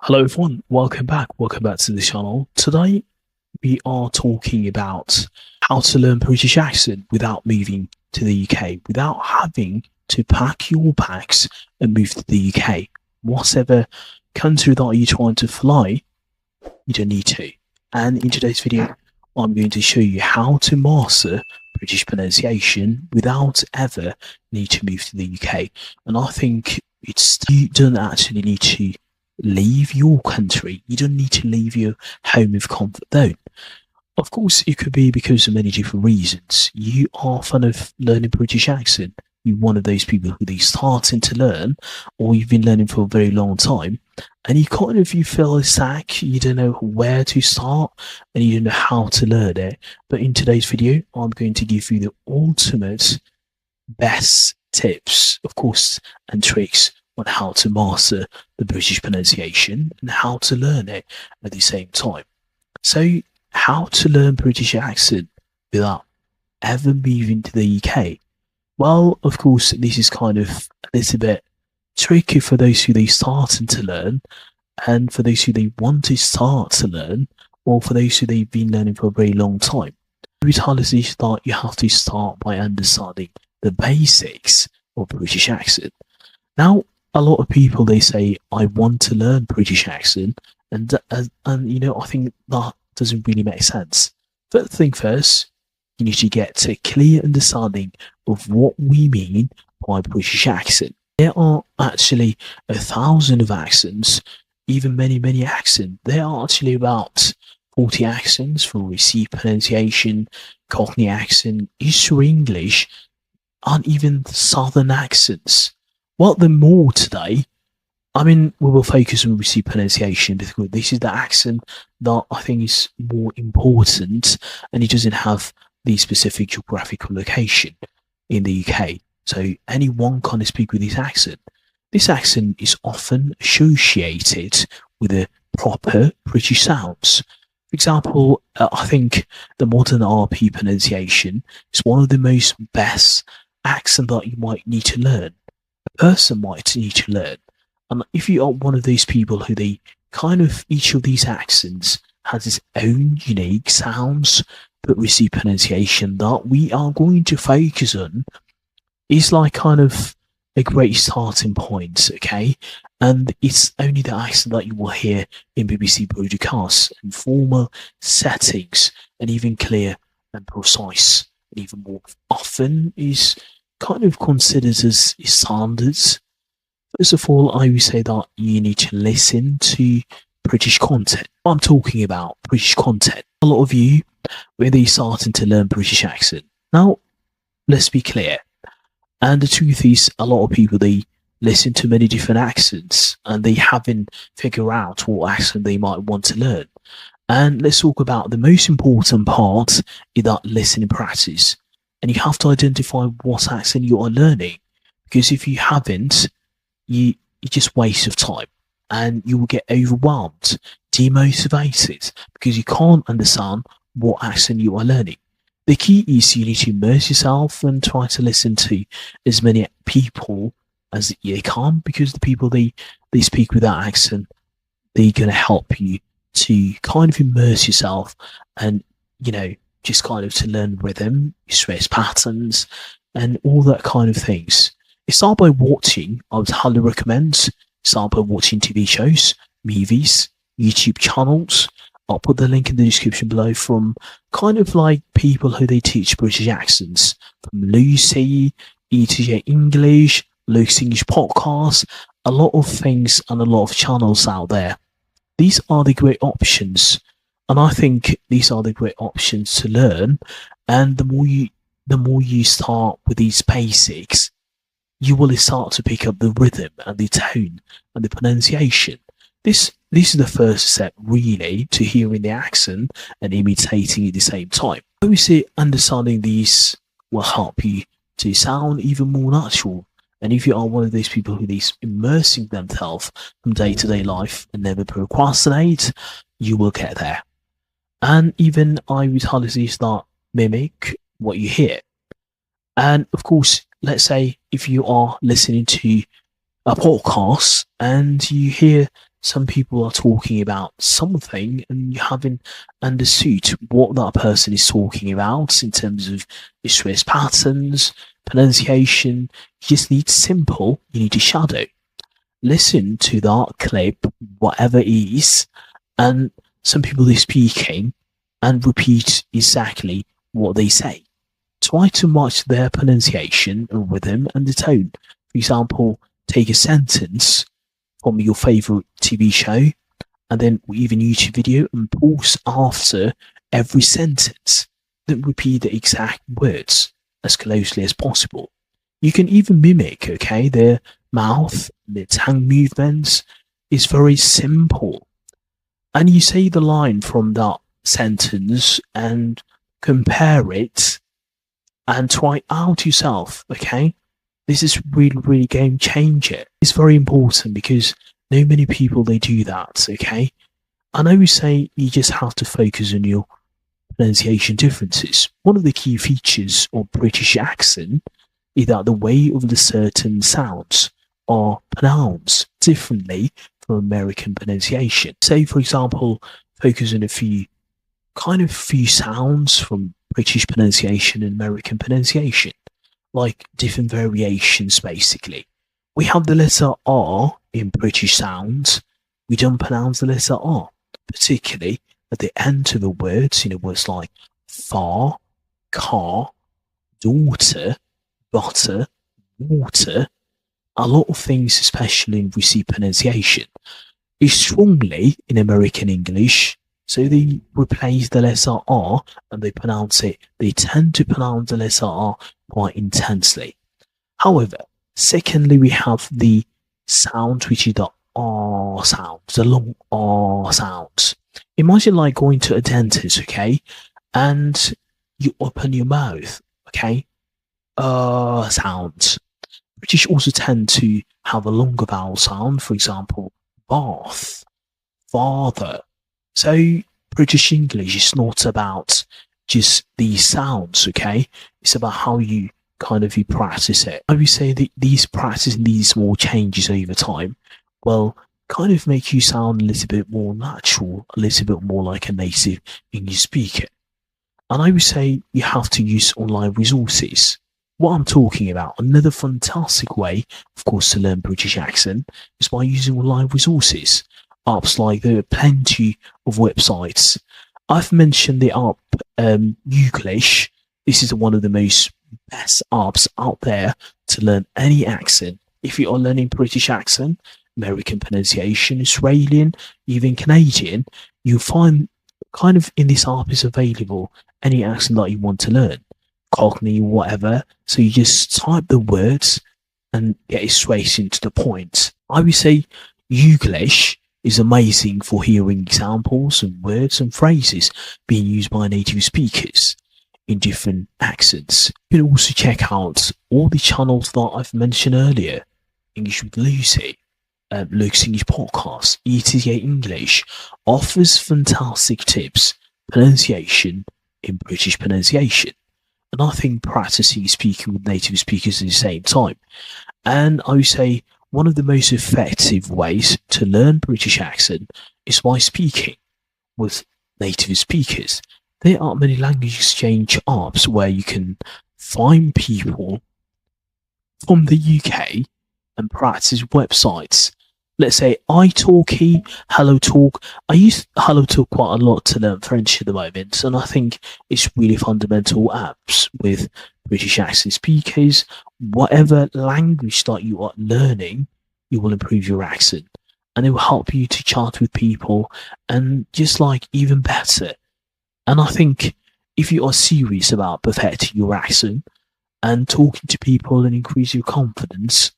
Hello everyone, welcome back. Welcome back to the channel. Today we are talking about how to learn British accent without moving to the UK, without having to pack your bags and move to the UK. Whatever country that you're trying to fly, you don't need to. And in today's video, I'm going to show you how to master British pronunciation without ever need to move to the UK. And I think you don't actually need to leave your country. You don't need to leave your home of comfort zone. Of course, it could be because of many different reasons. You are fond of learning British accent. You're one of those people who are starting to learn, or you've been learning for a very long time, and you feel stuck. You don't know where to start, and you don't know how to learn it. But in today's video, I'm going to give you the ultimate best tips, of course, and tricks on how to master the British pronunciation and how to learn it at the same time. So, how to learn British accent without ever moving to the UK? Well, of course, this is kind of a little bit tricky for those who they starting to learn, and for those who they want to start to learn, or for those who they've been learning for a very long time. Every time that you have to start by understanding the basics of British accent. Now, a lot of people, they say, I want to learn British accent, and I think that doesn't really make sense. First thing first, you need to get a clear understanding of what we mean by British accent. There are actually 1,000 of accents, even many accents. There are actually about 40 accents for received pronunciation, Cockney accent, Eastern English, and even Southern accents. Well, the more today, we will focus on received pronunciation because this is the accent that I think is more important, and it doesn't have the specific geographical location in the UK. So anyone can speak with this accent. This accent is often associated with the proper British sounds. For example, I think the modern RP pronunciation is one of the most best accent that you might need to learn. A person might need to learn. And if you are one of those people who each of these accents has its own unique sounds, but received pronunciation that we are going to focus on is a great starting point, okay? And it's only the accent that you will hear in BBC broadcasts and formal settings, and even clear and precise, and even more often is considered as standards. First of all, I would say that you need to listen to British content. I'm talking about British content. A lot of you, when they're starting to learn British accent. Now, let's be clear. And the truth is, a lot of people, they listen to many different accents and they haven't figured out what accent they might want to learn. And let's talk about the most important part in that listening practice. And you have to identify what accent you are learning. Because if you haven't, you just waste of time and you will get overwhelmed, demotivated, because you can't understand what accent you are learning. The key is you need to immerse yourself and try to listen to as many people as you can, because the people they speak with that accent, they're going to help you to immerse yourself and, just to learn rhythm, stress patterns, and all that kind of things. Start by watching. I would highly recommend start by watching TV shows, movies, YouTube channels. I'll put the link in the description below from people who they teach British accents, from Lucy, ETJ English, Luke's English podcast, a lot of things and a lot of channels out there. These are the great options, and I think these are the great options to learn. And the more you start with these basics, you will start to pick up the rhythm and the tone and the pronunciation. This is the first step, really, to hearing the accent and imitating at the same time. Obviously, understanding these will help you to sound even more natural. And if you are one of those people who is immersing themselves from day-to-day life and never procrastinate, you will get there. And even I would highly start mimic what you hear. And of course, let's say if you are listening to a podcast and you hear some people are talking about something and you haven't understood what that person is talking about in terms of stress patterns, pronunciation. You just need simple, you need to shadow. Listen to that clip, whatever it is, and some people are speaking and repeat exactly what they say. Try to match their pronunciation, rhythm, and the tone. For example, take a sentence from your favorite TV show and then even YouTube video and pause after every sentence. Then repeat the exact words as closely as possible. You can even mimic, okay, their mouth, their tongue movements. Is very simple. And you say the line from that sentence and compare it and try out yourself, okay? This is really, really game changer. It's very important because not many people, they do that, okay? And I would say you just have to focus on your pronunciation differences. One of the key features of British accent is that the way of the certain sounds are pronounced differently from American pronunciation. Say, for example, focus on a few sounds from British pronunciation and American pronunciation, like different variations basically. We have the letter R in British sounds. We don't pronounce the letter R, particularly at the end of the words, words like far, car, daughter, butter, water. A lot of things, especially in receipt pronunciation, is strongly in American English. So they replace the letter R and they tend to pronounce the letter R quite intensely. However, secondly, we have the sound, which is the R sound, the long R sounds. Imagine like going to a dentist, okay, and you open your mouth, okay, sounds. British also tend to have a longer vowel sound, for example, bath, father. So British English is not about just these sounds, okay? It's about how you practice it. I would say that these small changes over time will kind of make you sound a little bit more natural, a little bit more like a native English speaker. And I would say you have to use online resources. What I'm talking about, another fantastic way, of course, to learn British accent is by using online resources. Apps like there are plenty of websites. I've mentioned the app Youglish. This is one of the most best apps out there to learn any accent. If you are learning British accent, American pronunciation, Australian, even Canadian, you'll find in this app is available any accent that you want to learn. Cockney, whatever. So you just type the words and get it straight into the point. I would say Youglish is amazing for hearing examples and words and phrases being used by native speakers in different accents. You can also check out all the channels that I've mentioned earlier. English with Lucy, Luke's English podcast, ETA English offers fantastic tips, pronunciation in British pronunciation. And I think practicing speaking with native speakers at the same time. And I would say one of the most effective ways to learn British accent is by speaking with native speakers. There are many language exchange apps where you can find people from the UK and practice websites. Let's say italki, HelloTalk. I use HelloTalk quite a lot to learn French at the moment, and I think it's really fundamental apps with British accent speakers. Whatever language that you are learning, you will improve your accent, and it will help you to chat with people and just like even better. And I think if you are serious about perfecting your accent and talking to people and increase your confidence,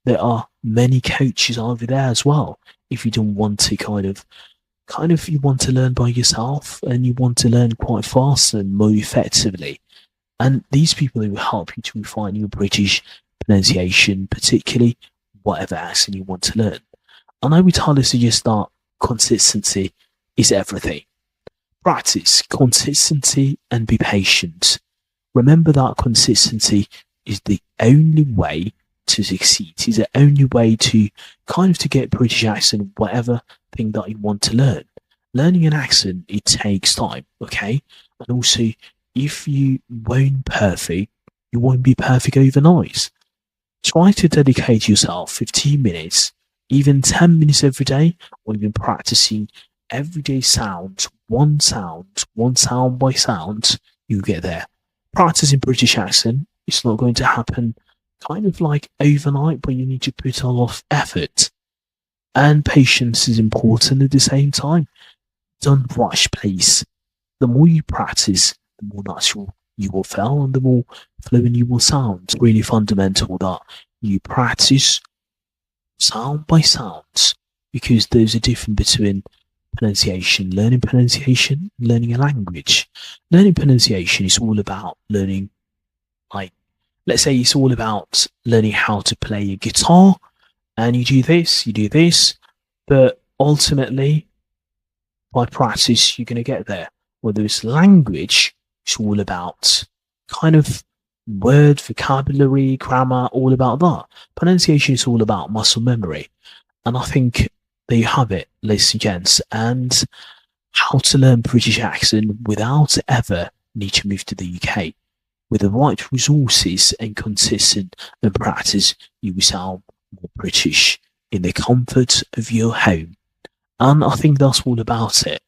there are many coaches over there as well. If you don't want to you want to learn by yourself and you want to learn quite fast and more effectively. And these people will help you to refine your British pronunciation, particularly whatever accent you want to learn. And I would highly suggest that consistency is everything. Practice consistency and be patient. Remember that consistency is the only way to succeed. It's the only way to kind of to get British accent, whatever thing that you want to learn. Learning an accent, it takes time, okay? And also, if you won't perfect, you won't be perfect overnight. Try to dedicate yourself 15 minutes, even 10 minutes every day, or even practicing everyday sounds, one sound by sound, you get there. Practicing British accent, it's not going to happen kind of like overnight, but you need to put a lot of effort. And patience is important at the same time. Don't rush, please. The more you practice, the more natural you will feel and the more fluent you will sound. It's really fundamental that you practice sound by sound, because there's a difference between pronunciation, learning a language. Learning pronunciation is all about learning, like, let's say it's all about learning how to play a guitar, and you do this, but ultimately, by practice, you're going to get there. Whether it's language, it's all about kind of word, vocabulary, grammar, all about that. Pronunciation is all about muscle memory. And I think there you have it, ladies and gents, and how to learn British accent without ever need to move to the UK. With the right resources and consistent practice, you will sound more British in the comfort of your home. And I think that's all about it.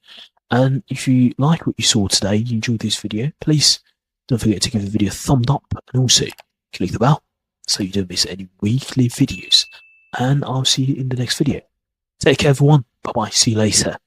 And if you like what you saw today, you enjoyed this video, please don't forget to give the video a thumbs up and also click the bell so you don't miss any weekly videos. And I'll see you in the next video. Take care, everyone. Bye-bye. See you later.